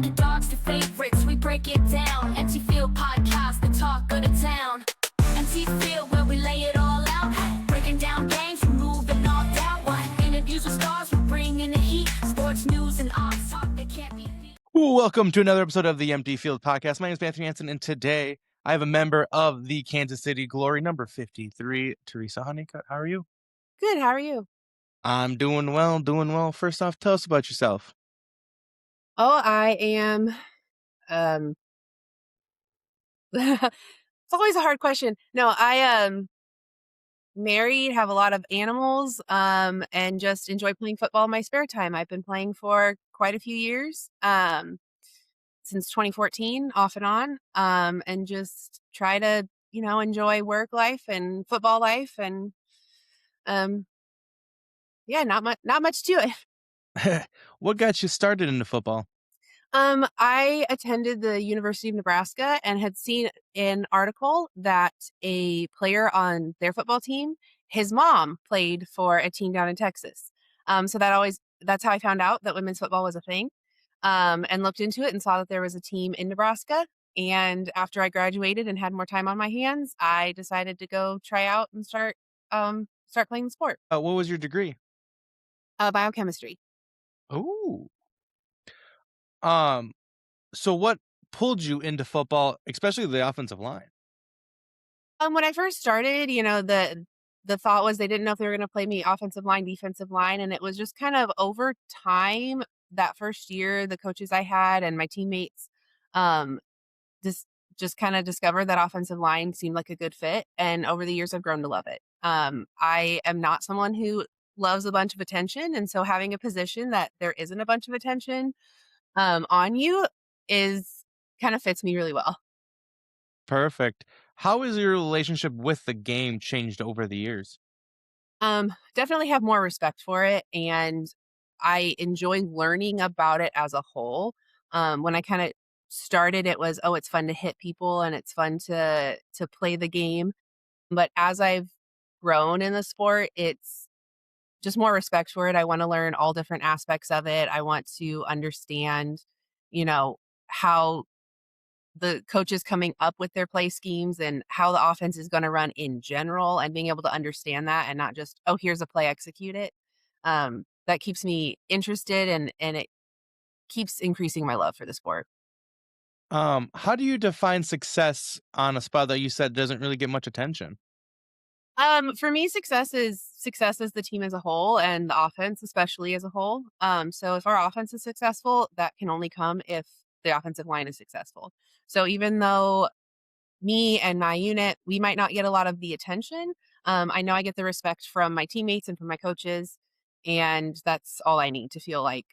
underdogs to favorites, we break it down. Empty Field Podcast, the talk of the town. Empty Field, where we lay it all out. Breaking down games, removing all doubt. Interviews with stars, we're bringing the heat. Sports news and odds talk that can't be beat. Welcome to another episode of the Empty Field Podcast. My name is Mathew Hansen, and today I have a member of the Kansas City Glory, number 53, Theresa Honeycutt. How are you? Good. How are you? I'm doing well. First off, tell us about yourself. Oh, I am. It's always a hard question. No, I am married, have a lot of animals, and just enjoy playing football in my spare time. I've been playing for quite a few years, since 2014, off and on, and just try to, enjoy work life and football life, and yeah, not much to it. What got you started into football? I attended the University of Nebraska and had seen an article that a player on their football team, his mom played for a team down in Texas. So that's how I found out that women's football was a thing. And looked into it and saw that there was a team in Nebraska. And after I graduated and had more time on my hands, I decided to go try out and start playing the sport. What was your degree? Biochemistry. Oh. So what pulled you into football, especially the offensive line? When I first started, the thought was they didn't know if they were going to play me offensive line, defensive line. And it was just kind of over time, that first year, the coaches I had and my teammates just kind of discovered that offensive line seemed like a good fit. And over the years, I've grown to love it. I am not someone who loves a bunch of attention. And so having a position that there isn't a bunch of attention on you kind of fits me really well. Perfect. How has your relationship with the game changed over the years? Definitely have more respect for it, and I enjoy learning about it as a whole. When I kind of started, it was, it's fun to hit people and it's fun to play the game. But as I've grown in the sport, it's just more respect for it. I want to learn all different aspects of it. I want to understand, how the coaches coming up with their play schemes and how the offense is going to run in general, and being able to understand that and not just, here's a play, execute it. That keeps me interested, and it keeps increasing my love for the sport. How do you define success on a spot that you said doesn't really get much attention? For me, success is the team as a whole, and the offense especially as a whole. So if our offense is successful, that can only come if the offensive line is successful. So even though me and my unit, we might not get a lot of the attention, I know I get the respect from my teammates and from my coaches, and that's all I need to feel like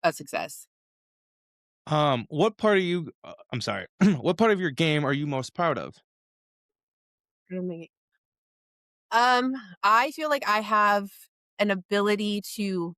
a success. What part of you, I'm sorry, what part of your game are you most proud of? I feel like I have an ability to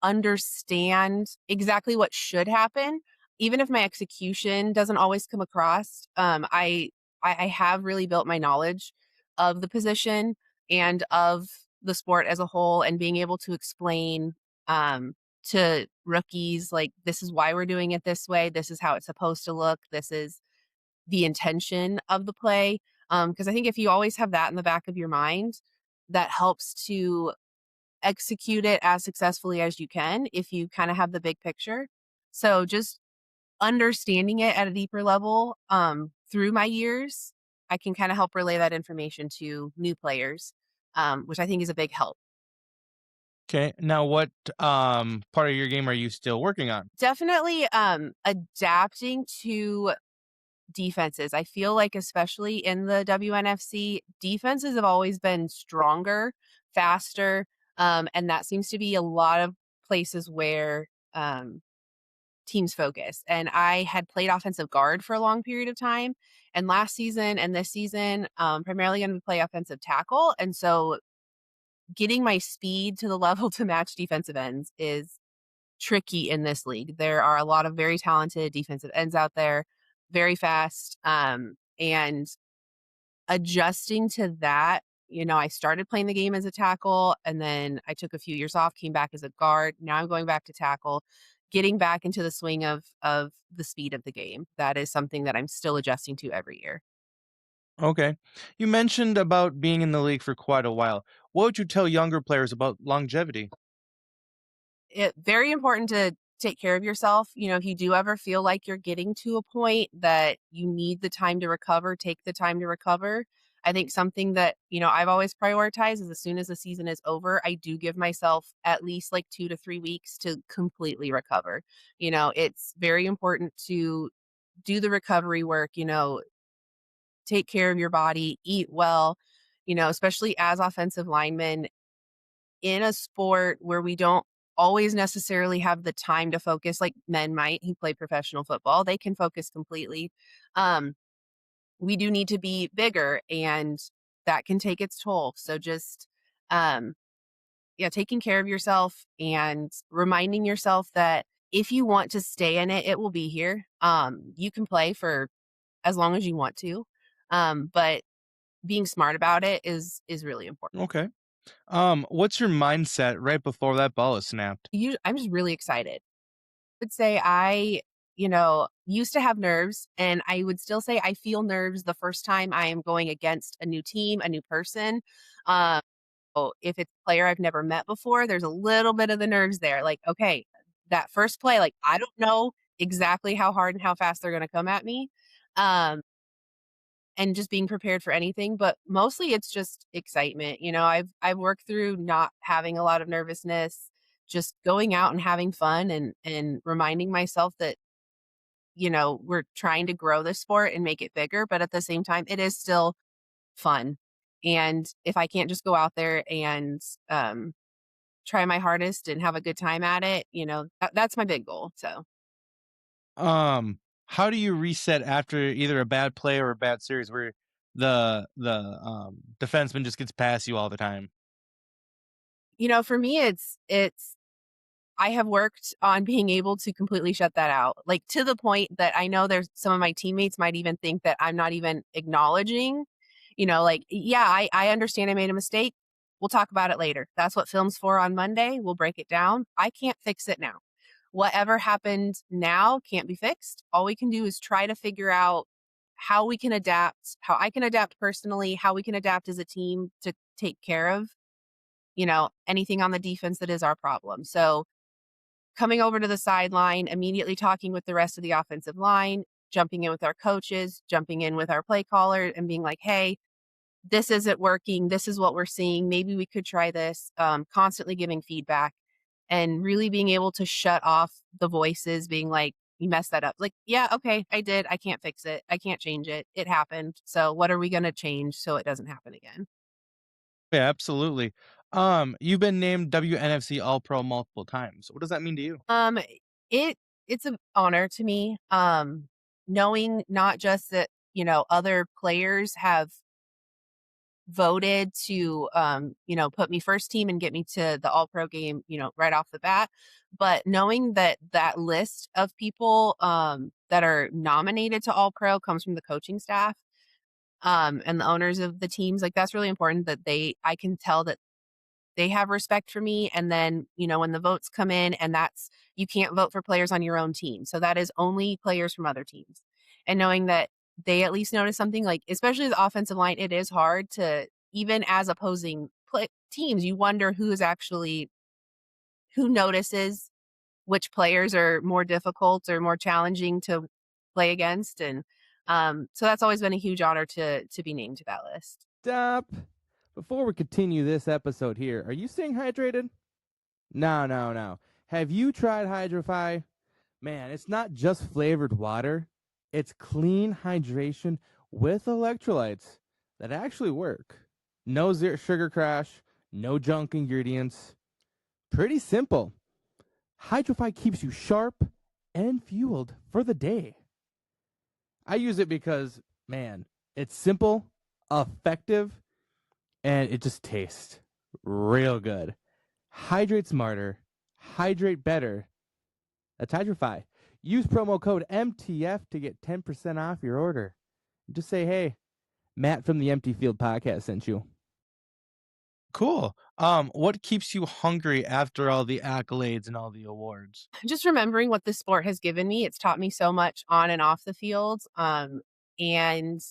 understand exactly what should happen, even if my execution doesn't always come across. I have really built my knowledge of the position and of the sport as a whole, and being able to explain to rookies, like, this is why we're doing it this way. This is how it's supposed to look. This is the intention of the play. Because I think if you always have that in the back of your mind, that helps to execute it as successfully as you can if you kind of have the big picture. So just understanding it at a deeper level through my years, I can kind of help relay that information to new players, which I think is a big help. Okay. Now, what part of your game are you still working on? Definitely adapting to defenses. I feel like, especially in the WNFC, defenses have always been stronger, faster, and that seems to be a lot of places where teams focus. And I had played offensive guard for a long period of time, and last season and this season, primarily going to play offensive tackle. And so getting my speed to the level to match defensive ends is tricky in this league. There are a lot of very talented defensive ends out there, very fast, and adjusting to that. I started playing the game as a tackle, and then I took a few years off, came back as a guard. Now I'm going back to tackle. getting back into the swing of the speed of the game. That is something that I'm still adjusting to every year. Okay. You mentioned about being in the league for quite a while. What would you tell younger players about longevity? It very important to take care of yourself. If you do ever feel like you're getting to a point that you need the time to recover, take the time to recover. I think something that, I've always prioritized is as soon as the season is over, I do give myself at least like 2 to 3 weeks to completely recover. It's very important to do the recovery work, take care of your body, eat well, especially as offensive linemen in a sport where we don't always necessarily have the time to focus like men might who play professional football. They can focus completely. Um, we do need to be bigger, and that can take its toll. So just um yeah, taking care of yourself and reminding yourself that if you want to stay in it, it will be here. You can play for as long as you want to. But being smart about it is really important. Okay. What's your mindset right before that ball is snapped? I'm just really excited. Would say I, used to have nerves, and I would still say I feel nerves the first time I am going against a new team, a new person. Um, if it's a player I've never met before, there's a little bit of the nerves there. Like, okay, that first play, like I don't know exactly how hard and how fast they're going to come at me. Um, and just being prepared for anything, but mostly it's just excitement. I've worked through not having a lot of nervousness, just going out and having fun and reminding myself that, we're trying to grow this sport and make it bigger, but at the same time it is still fun. And if I can't just go out there and try my hardest and have a good time at it, that's my big goal. So How do you reset after either a bad play or a bad series where the defenseman just gets past you all the time? for me it's I have worked on being able to completely shut that out, like, to the point that I know there's some of my teammates might even think that I'm not even acknowledging, like, "Yeah, I understand I made a mistake. We'll talk about it later. That's what film's for on Monday. We'll break it down. I can't fix it now. Whatever happened now can't be fixed. All we can do is try to figure out how we can adapt, how I can adapt personally, how we can adapt as a team to take care of, anything on the defense that is our problem." So coming over to the sideline, immediately talking with the rest of the offensive line, jumping in with our coaches, jumping in with our play caller, and being like, hey, this isn't working. This is what we're seeing. Maybe we could try this. Constantly giving feedback and really being able to shut off the voices being like, you messed that up. Like, yeah, okay, I did. I can't fix it. I can't change it. It happened. So what are we going to change so it doesn't happen again? Yeah, absolutely. You've been named WNFC All Pro multiple times. What does that mean to you? It it's an honor to me, knowing not just that, other players have voted to, put me first team and get me to the all pro game, right off the bat, but knowing that that list of people, that are nominated to all pro comes from the coaching staff, and the owners of the teams, like, that's really important that I can tell that they have respect for me. And then, when the votes come in, and that's, you can't vote for players on your own team. So that is only players from other teams. And knowing that they at least notice something, like, especially the offensive line, it is hard to, even as opposing teams, you wonder who notices which players are more difficult or more challenging to play against. And so that's always been a huge honor to be named to that list. Stop. Before we continue this episode here, are you staying hydrated? No, no, no. Have you tried Hydrofy? Man, it's not just flavored water. It's clean hydration with electrolytes that actually work. No sugar crash, no junk ingredients. Pretty simple. Hydrofy keeps you sharp and fueled for the day. I use it because, man, it's simple, effective, and it just tastes real good. Hydrate smarter, hydrate better. That's Hydrofy. Use promo code MTF to get 10% off your order. Just say, hey, Matt from the Empty Field Podcast sent you. Cool. What keeps you hungry after all the accolades and all the awards? Just remembering what this sport has given me, it's taught me so much on and off the field, and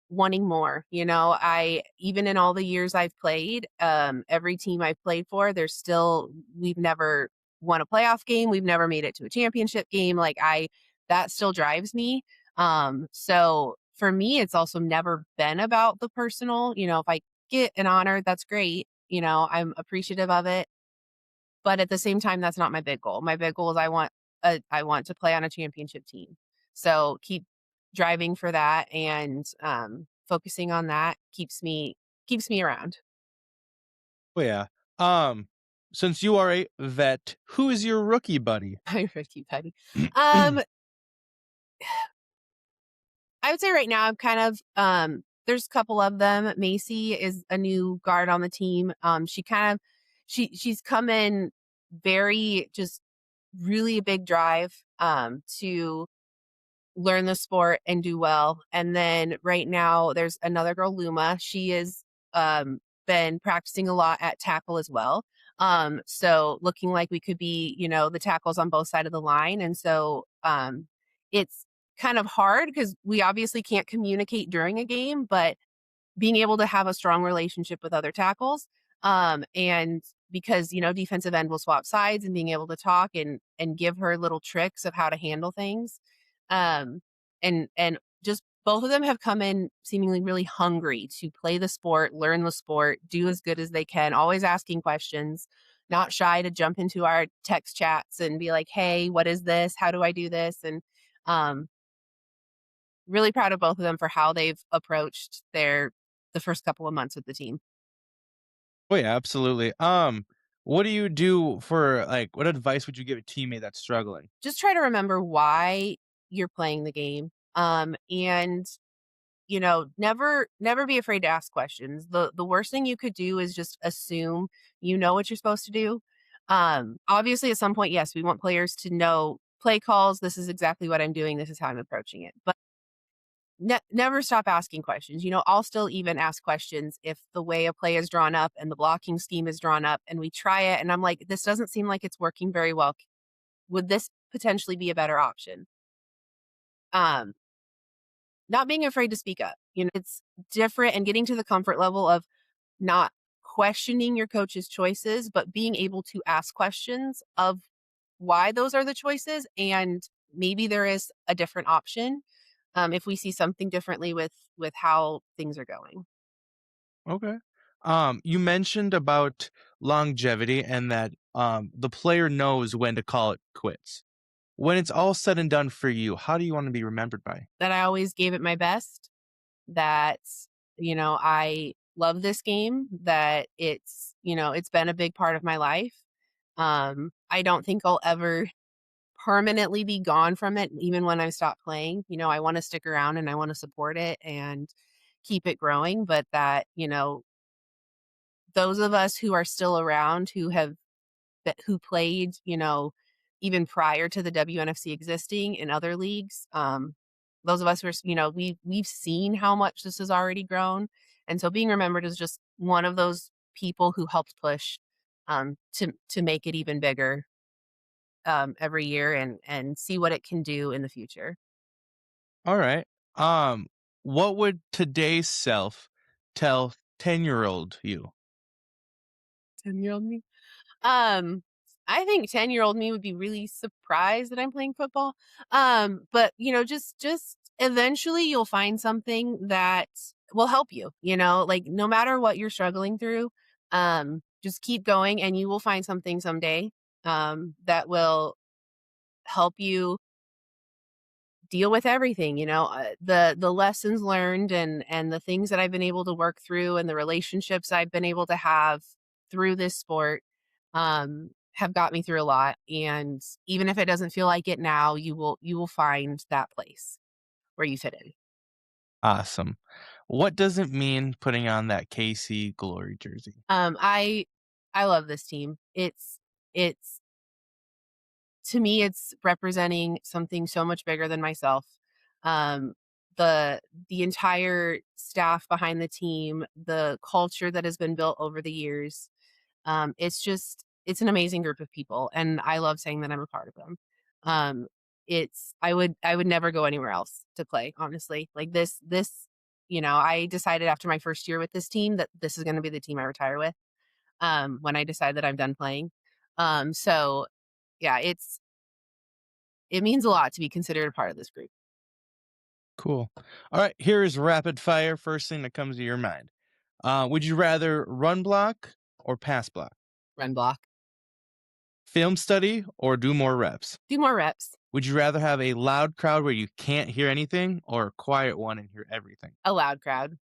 wanting more. I even in all the years I've played, every team I've played for, we've never won a playoff game, we've never made it to a championship game. That still drives me. So for me, it's also never been about the personal. If I get an honor, that's great. I'm appreciative of it. But at the same time, that's not my big goal. My big goal is I want to play on a championship team. So keep driving for that, and focusing on that keeps me around. Oh yeah. Um, since you are a vet, who is your rookie buddy? My rookie buddy. Um, I would say right now I'm kind of there's a couple of them. Macy is a new guard on the team. She's come in very just really a big drive to learn the sport and do well. And then right now there's another girl, Luma. She has been practicing a lot at tackle as well. So looking like we could be, the tackles on both sides of the line. And so it's kind of hard because we obviously can't communicate during a game, but being able to have a strong relationship with other tackles. And because, defensive end will swap sides, and being able to talk and give her little tricks of how to handle things. Um, and just both of them have come in seemingly really hungry to play the sport, learn the sport, do as good as they can, always asking questions, not shy to jump into our text chats and be like, hey, what is this? How do I do this? And um, really proud of both of them for how they've approached the first couple of months with the team. Oh yeah, absolutely. What do you do for what advice would you give a teammate that's struggling? Just try to remember why you're playing the game. And never be afraid to ask questions. The worst thing you could do is just assume you know what you're supposed to do. Obviously at some point, yes, we want players to know play calls. This is exactly what I'm doing. This is how I'm approaching it. But never stop asking questions. I'll still even ask questions if the way a play is drawn up and the blocking scheme is drawn up and we try it and I'm like, this doesn't seem like it's working very well. Would this potentially be a better option? Um, Not being afraid to speak up. It's different, and getting to the comfort level of not questioning your coach's choices, but being able to ask questions of why those are the choices, and maybe there is a different option if we see something differently with how things are going. Okay. You mentioned about longevity and that the player knows when to call it quits. When it's all said and done for you, how do you want to be remembered by? That I always gave it my best, that I love this game, that it's been a big part of my life. I don't think I'll ever permanently be gone from it even when I stop playing. I want to stick around and I want to support it and keep it growing, but that, those of us who are still around who played, even prior to the WNFC existing in other leagues, those of us who are, we've seen how much this has already grown. And so being remembered as just one of those people who helped push to make it even bigger every year and see what it can do in the future. All right. Um, what would today's self tell 10-year-old you? 10-year-old me. Um, I think 10-year-old me would be really surprised that I'm playing football. But just eventually you'll find something that will help you, like no matter what you're struggling through, just keep going and you will find something someday that will help you deal with everything. The lessons learned and the things that I've been able to work through and the relationships I've been able to have through this sport have got me through a lot. And even if it doesn't feel like it now, you will find that place where you fit in. Awesome. What does it mean putting on that KC Glory jersey? I love this team. It's to me, it's representing something so much bigger than myself. Um, the entire staff behind the team, the culture that has been built over the years. It's an amazing group of people, and I love saying that I'm a part of them. I would never go anywhere else to play, honestly. Like this, I decided after my first year with this team that this is going to be the team I retire with. When I decide that I'm done playing. So yeah, it means a lot to be considered a part of this group. Cool. All right, here is rapid fire. First thing that comes to your mind. Would you rather run block or pass block? Run block. Film study or do more reps? Do more reps. Would you rather have a loud crowd where you can't hear anything or a quiet one and hear everything? A loud crowd.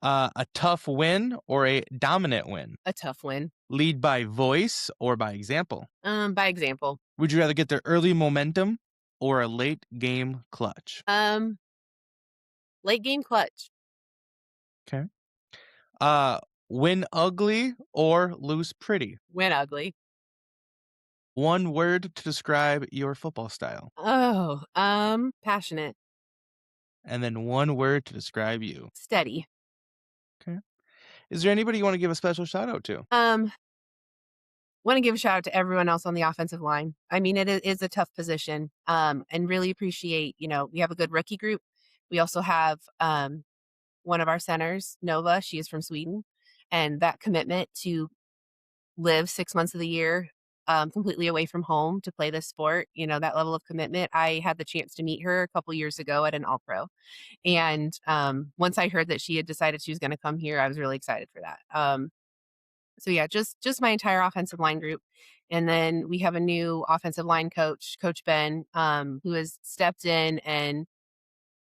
A tough win or a dominant win? A tough win. Lead by voice or by example? By example. Would you rather get the early momentum or a late game clutch? Late game clutch. Okay. Win ugly or lose pretty? Win ugly. One word to describe your football style. Oh, passionate. And then one word to describe you. Steady. Okay. Is there anybody you want to give a special shout out to? Want to give a shout out to everyone else on the offensive line. I mean, it is a tough position. And really appreciate, we have a good rookie group. We also have one of our centers, Nova. She is from Sweden, and that commitment to live 6 months of the year completely away from home to play this sport, that level of commitment. I had the chance to meet her a couple years ago at an All-Pro. And once I heard that she had decided she was going to come here, I was really excited for that. So yeah, just my entire offensive line group. And then we have a new offensive line coach, Coach Ben, who has stepped in and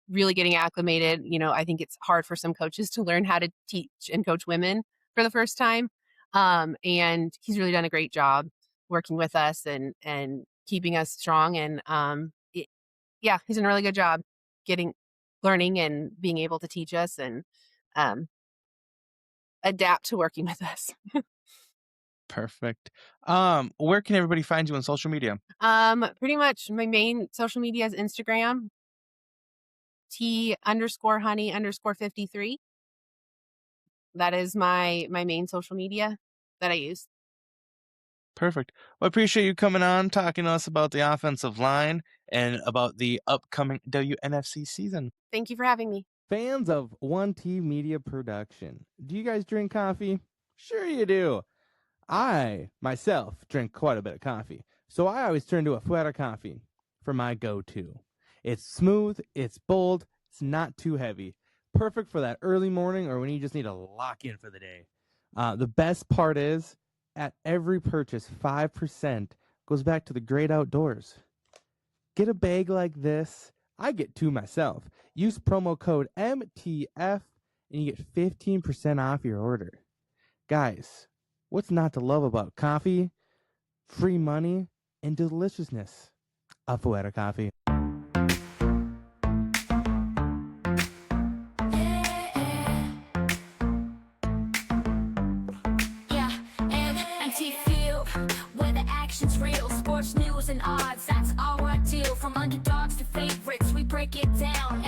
really getting acclimated. I think it's hard for some coaches to learn how to teach and coach women for the first time. And he's really done a great job working with us and keeping us strong. And he's done a really good job learning and being able to teach us and adapt to working with us. Perfect. Where can everybody find you on social media? Pretty much my main social media is Instagram, T_honey_53. That is my main social media that I use. Perfect. Well, I appreciate you coming on, talking to us about the offensive line and about the upcoming WNFC season. Thank you for having me. Fans of One T Media Production, do you guys drink coffee? Sure you do. I, myself, drink quite a bit of coffee, so I always turn to a Fuera coffee for my go-to. It's smooth, it's bold, it's not too heavy. Perfect for that early morning or when you just need to lock in for the day. The best part is, at every purchase, 5% goes back to the great outdoors. Get a bag like this. I get two myself. Use promo code MTF and you get 15% off your order. Guys, what's not to love about coffee, free money, and deliciousness? A Fuera coffee. Real sports news and odds, that's our deal. From underdogs to favorites, we break it down.